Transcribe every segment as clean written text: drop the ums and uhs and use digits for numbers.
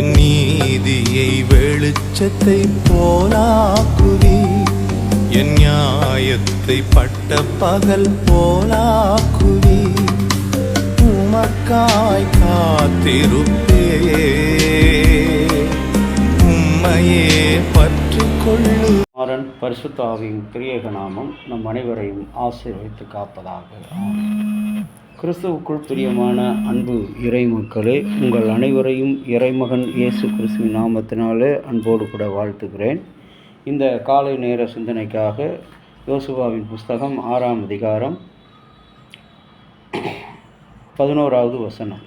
என் நீதியை வெளிச்சத்தை போலாக்குவி, என் நியாயத்தை பட்ட பகல் போலாக்குவி. உமக்காய் காத்திருப்பே, உம்மையே பற்றி கொள்ளு. பரிசுத்த ஆவியின் திரியேக நாமம் நம் அனைவரையும் ஆசீர்வதித்து காப்பதாக. கிறிஸ்துவுக்குள் பிரியமான அன்பு இறைமக்களே, உங்கள் அனைவரையும் இறைமகன் இயேசு கிறிஸ்துவின் நாமத்தினாலே அன்போடு கூட வாழ்த்துகிறேன். இந்த காலை நேர சிந்தனைக்காக யோசுவாவின் புஸ்தகம் 6ஆம் அதிகாரம் 11வது வசனம்.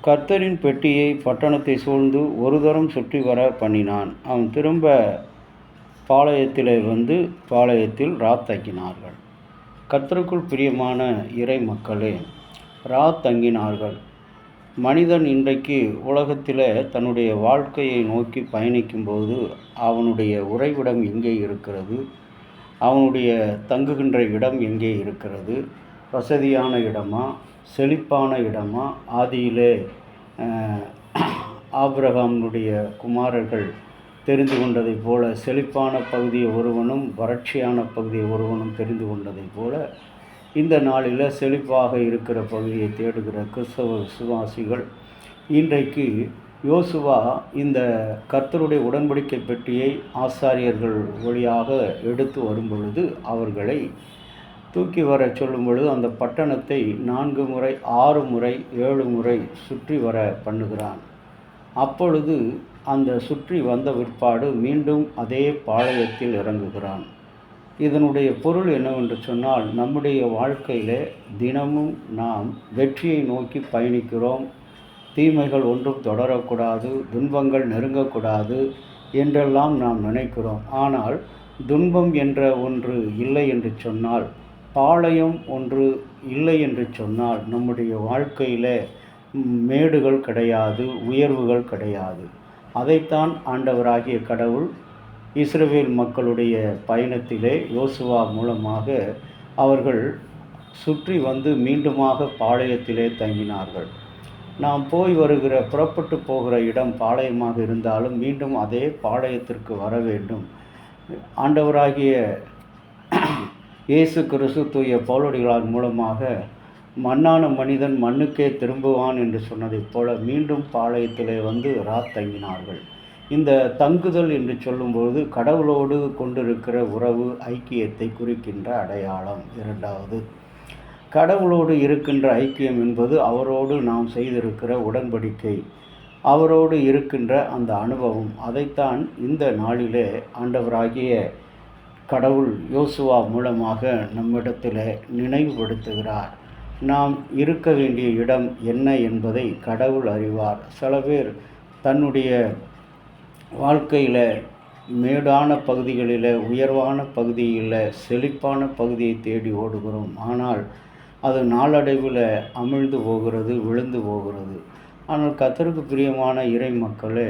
கர்த்தரின் பெட்டியை பட்டணத்தை சூழ்ந்து ஒரு தரம் சுற்றி வர பண்ணினான். அவன் திரும்ப பாளையத்திலே வந்து பாளையத்தில் தங்கினார்கள். கர்த்தருக்குள் பிரியமான இறை மக்களே, தங்கினார்கள். மனிதன் இன்றைக்கு உலகத்தில் தன்னுடைய வாழ்க்கையை நோக்கி பயணிக்கும்போது அவனுடைய உறைவிடம் எங்கே இருக்கிறது, அவனுடைய தங்குகின்ற இடம் எங்கே இருக்கிறது? வசதியான இடமா, செழிப்பான இடமா? ஆதியிலே ஆபிரகாமுடைய குமாரர்கள் தெரிந்து கொண்டதைப் போல செழிப்பான பகுதியை ஒருவனும் வறட்சியான பகுதியை ஒருவனும் தெரிந்து கொண்டதைப் போல இந்த நாளில் செழிப்பாக இருக்கிற பகுதியை தேடுகிற கிறிஸ்தவ விசுவாசிகள் இன்றைக்கு யோசுவா இந்த கர்த்தருடைய உடன்படிக்கை பெட்டியை ஆசாரியர்கள் வழியாக எடுத்து வரும் பொழுது அவர்களை தூக்கி வர சொல்லும் பொழுது அந்த பட்டணத்தை 4 முறை 6 முறை 7 முறை சுற்றி வர பண்ணுகிறான். அப்பொழுது அந்த சுற்றி வந்த பிற்பாடு மீண்டும் அதே பாளையத்தில் இறங்குகிறான். இதனுடைய பொருள் என்னவென்று சொன்னால், நம்முடைய வாழ்க்கையில் தினமும் நாம் வெற்றியை நோக்கி பயணிக்கிறோம். தீமைகள் ஒன்றும் தொடரக்கூடாது, துன்பங்கள் நெருங்கக்கூடாது என்றெல்லாம் நாம் நினைக்கிறோம். ஆனால் துன்பம் என்ற ஒன்று இல்லை என்று சொன்னால், பாளையம் ஒன்று இல்லை என்று சொன்னால் நம்முடைய வாழ்க்கையில் மேடுகள் கிடையாது, உயர்வுகள் கிடையாது. அதைத்தான் ஆண்டவராகிய கடவுள் இஸ்ரவேல் மக்களுடைய பயணத்திலே யோசுவா மூலமாக அவர்கள் சுற்றி வந்து மீண்டுமாக பாளையத்திலே தங்கினார்கள். நாம் போய் வருகிற புறப்பட்டு போகிற இடம் பாளையமாக இருந்தாலும் மீண்டும் அதே பாளையத்திற்கு வர வேண்டும். ஆண்டவராகிய இயேசு கிறிஸ்து தூய பவுலடிகளார் மூலமாக மண்ணான மனிதன் மண்ணுக்கே திரும்புவான் என்று சொன்னதைப் போல மீண்டும் பாளையத்திலே வந்து தங்கினார்கள். இந்த தங்குதல் என்று சொல்லும்போது கடவுளோடு கொண்டிருக்கிற உறவு ஐக்கியத்தை குறிக்கின்ற அடையாளம். இரண்டாவது, கடவுளோடு இருக்கின்ற ஐக்கியம் என்பது அவரோடு நாம் செய்திருக்கிற உடன்படிக்கை, அவரோடு இருக்கின்ற அந்த அனுபவம். அதைத்தான் இந்த நாளிலே ஆண்டவராகிய கடவுள் யோசுவா மூலமாக நம்மிடத்தில் நினைவுபடுத்துகிறார். நாம் இருக்க வேண்டிய இடம் என்ன என்பதை கடவுள் அறிவார். சில பேர் தன்னுடைய வாழ்க்கையில் மேடான பகுதிகளில், உயர்வான பகுதியில், செழிப்பான பகுதியை தேடி ஓடுகிறோம். ஆனால் அது நாளடைவில் அமிழ்ந்து போகிறது, விழுந்து போகிறது. ஆனால் கர்த்தருக்கு பிரியமான இறை மக்களே,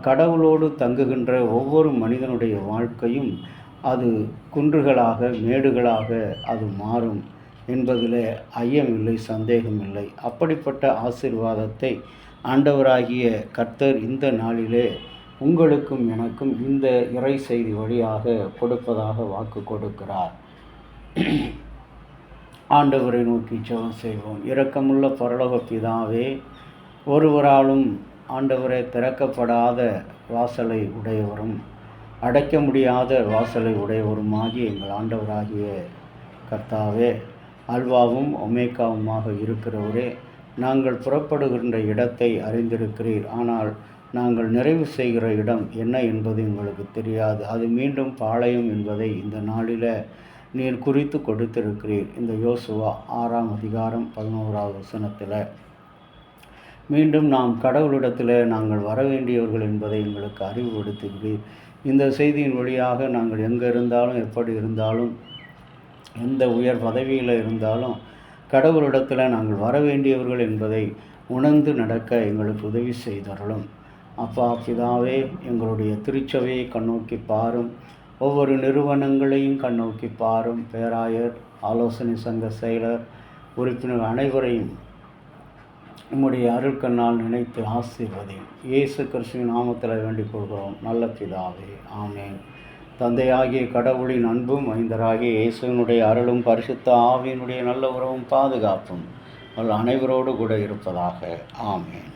கடவுளோடு தங்குகின்ற ஒவ்வொரு மனிதனுடைய வாழ்க்கையும் அது குன்றுகளாக, மேடுகளாக அது மாறும் என்பதில் ஐயமில்லை, சந்தேகமில்லை. அப்படிப்பட்ட ஆசீர்வாதத்தை ஆண்டவராகிய கர்த்தர் இந்த நாளிலே உங்களுக்கும் எனக்கும் இந்த இறை செய்தி வழியாக கொடுப்பதாக வாக்கு கொடுக்கிறார். ஆண்டவரை நோக்கி ஜெபம் செய்வோம். இரக்கமுள்ள பரலோக பிதாவே, ஒருவராலும் ஆண்டவரை திறக்கப்படாத வாசலை உடையவரும் அடைக்க முடியாத வாசலை உடையவருமாகிய எங்கள் ஆண்டவராகிய கர்த்தாவே, அல்வாவும் ஒமேகாவுமாக இருக்கிறவரே, நாங்கள் புறப்படுகின்ற இடத்தை அறிந்திருக்கிறீர். ஆனால் நாங்கள் நிறைவு செய்கிற இடம் என்ன என்பது எங்களுக்கு தெரியாது. அது மீண்டும் பாளையம் என்பதை இந்த நாளில் நீர் குறித்து கொடுத்திருக்கிறீர். இந்த யோசுவா 6ஆம் அதிகாரம் 11வது வசனத்தில் மீண்டும் நாம் கடவுளிடத்தில் நாங்கள் வர வேண்டியவர்கள் என்பதை எங்களுக்கு அறிவுறுத்துகிறீர். இந்த செய்தியின் வழியாக நாங்கள் எங்கே இருந்தாலும், எப்படி இருந்தாலும், எந்த உயர் பதவியில் இருந்தாலும் கடவுளிடத்தில் நாங்கள் வர வேண்டியவர்கள் என்பதை உணர்ந்து நடக்க எங்களுக்கு உதவி செய்தருளும். அப்பா பிதாவே, எங்களுடைய திருச்சபையை கண்ணோக்கி பாரும், ஒவ்வொரு நிறுவனங்களையும் கண்ணோக்கி பாரும். பேராயர், ஆலோசனை சங்க செயலர், உறுப்பினர் அனைவரையும் உம்முடைய அருட்கண்ணால் நினைத்து ஆசீர்வதி. இயேசு கிறிஸ்துவின் நாமத்தில் வேண்டிக் கொள்கிறோம் நல்ல பிதாவே, ஆமென். தந்தையாகிய கடவுளின் அன்பும் மைந்தராகிய இயேசுவினுடைய அருளும் பரிசுத்த ஆவியினுடைய நல்ல உறவும் பாதுகாப்பும் அனைவரோடு கூட இருப்பதாக. ஆமென்.